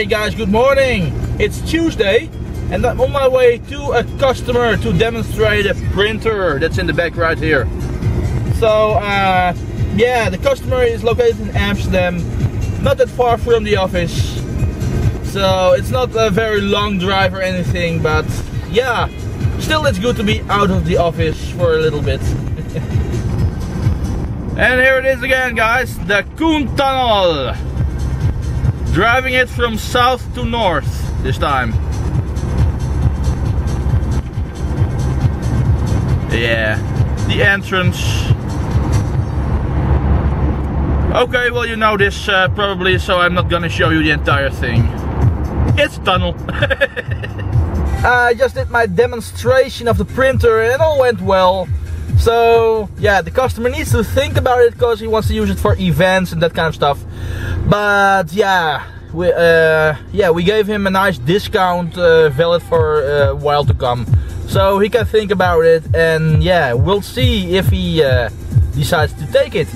guys, good morning. It's Tuesday and I'm on my way to a customer to demonstrate a printer that's in the back right here. So yeah, the customer is located in Amsterdam, not that far from the office. So it's not a very long drive or anything, but yeah, still it's good to be out of the office for a little bit. And here it is again, guys, the Koen Tunnel. Driving it from south to north this time. Yeah, the entrance. Okay, well, you know this probably, so I'm not gonna show you the entire thing. It's a tunnel. I just did my demonstration of the printer and it all went well. So yeah, the customer needs to think about it because he wants to use it for events and that kind of stuff. But yeah, we gave him a nice discount valid for a while to come. So he can think about it, and yeah, we'll see if he decides to take it.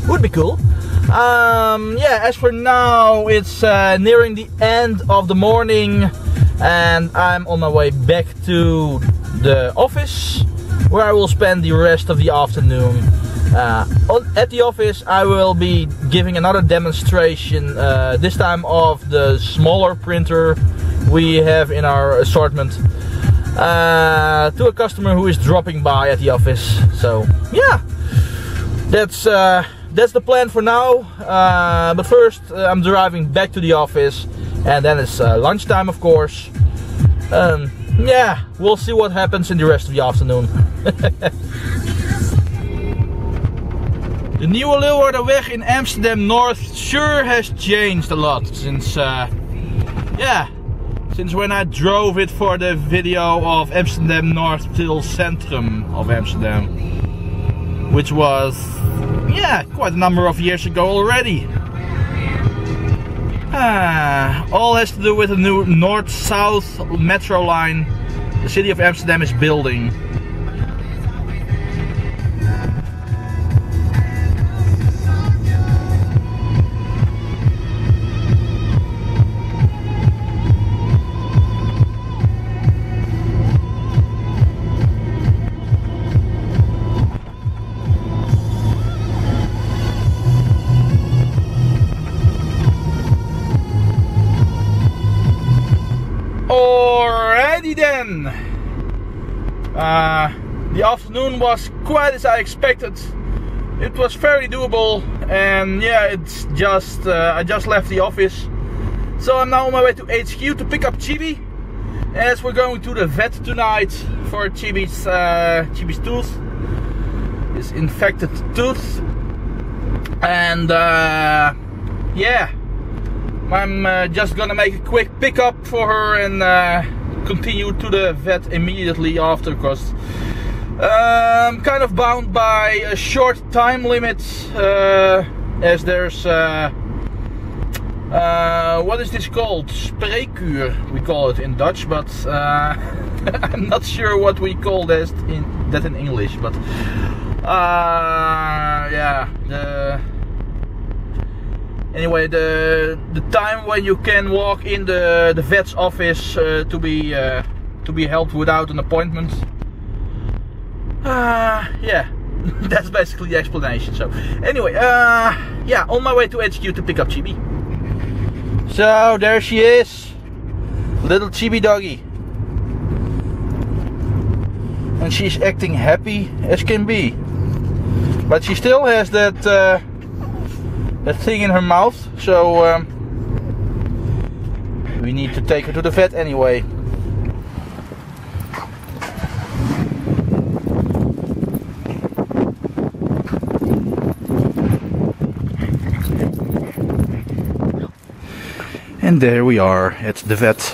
Would be cool. Yeah, as for now, it's nearing the end of the morning and I'm on my way back to the office, where I will spend the rest of the afternoon. At the office I will be giving another demonstration, this time of the smaller printer we have in our assortment, to a customer who is dropping by at the office. So yeah, that's the plan for now. But first I'm driving back to the office, and then it's lunchtime, of course. Yeah, we'll see what happens in the rest of the afternoon. The nieuwe Leeuwardenweg in Amsterdam North sure has changed a lot since yeah, since when I drove it for the video of Amsterdam North till Centrum of Amsterdam, which was, yeah, quite a number of years ago already. All has to do with the new north-south metro line the city of Amsterdam is building. Alrighty then. The afternoon was quite as I expected. It was very doable, and yeah, it's just I just left the office, so I'm now on my way to HQ to pick up Chibi, as we're going to the vet tonight for Chibi's tooth, his infected tooth, and yeah. I'm just gonna make a quick pickup for her and continue to the vet immediately after, because I'm kind of bound by a short time limit, as there's what is this called? Spreekuur, we call it in Dutch, but I'm not sure what we call that in English, but yeah, anyway, the time when you can walk in the vet's office to be helped without an appointment. Yeah, that's basically the explanation. So anyway, yeah, on my way to HQ to pick up Chibi. So there she is, little Chibi doggy, and she's acting happy as can be, but she still has that thing in her mouth, so we need to take her to the vet anyway. And there we are at the vet.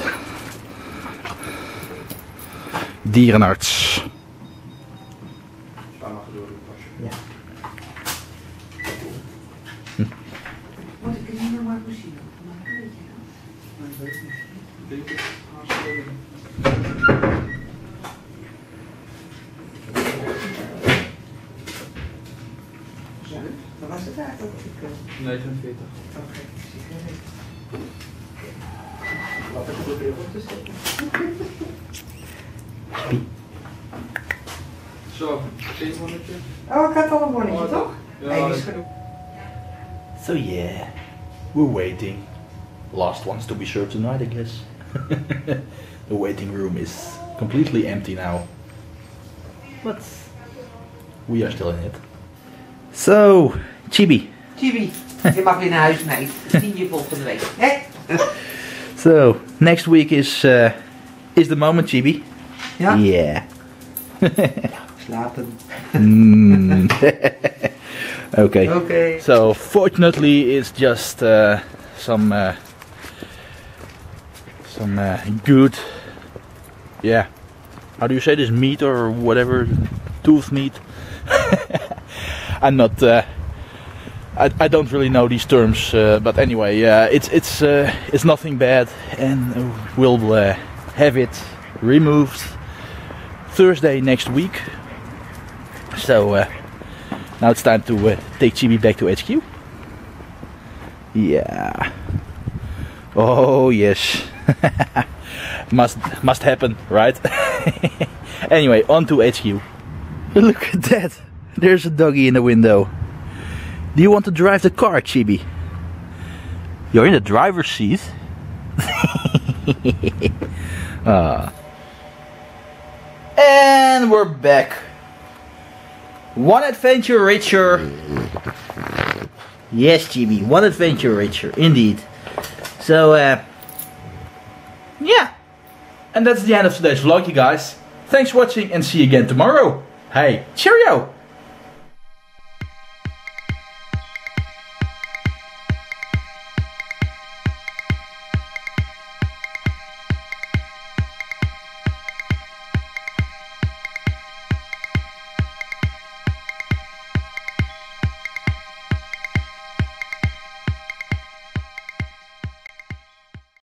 Dierenarts. Ja. Moet ik er niet meer maar zien? Wat was het eigenlijk? 49. Oké, sigaret. Wat ik probeer op te zetten. Zo, 1 bonnetje. Oh, ik had al een bonnetje, Oh, toch? ja, Nee, die is genoeg. So yeah, we're waiting. Last ones to be served tonight, I guess. The waiting room is completely empty now. But we are still in it. So, Chibi. Chibi, je mag weer naar huis mee. 10 je volgende week. Hè? So, next week is the moment, Chibi. Ja? Yeah. Slapen. Okay. Okay. So, fortunately, it's just some good, yeah, how do you say this, meat or whatever, tooth meat. I'm not, I don't really know these terms, but anyway, it's nothing bad, and we'll have it removed Thursday next week. So now it's time to take Chibi back to HQ. Yeah. Oh yes. must happen, right? Anyway, on to HQ. Look at that. There's a doggy in the window. Do you want to drive the car, Chibi? You're in the driver's seat. And we're back. One adventure richer. Yes, Chibi, one adventure richer, indeed. So, yeah. And that's the end of today's vlog, you guys. Thanks for watching and see you again tomorrow. Hey, cheerio!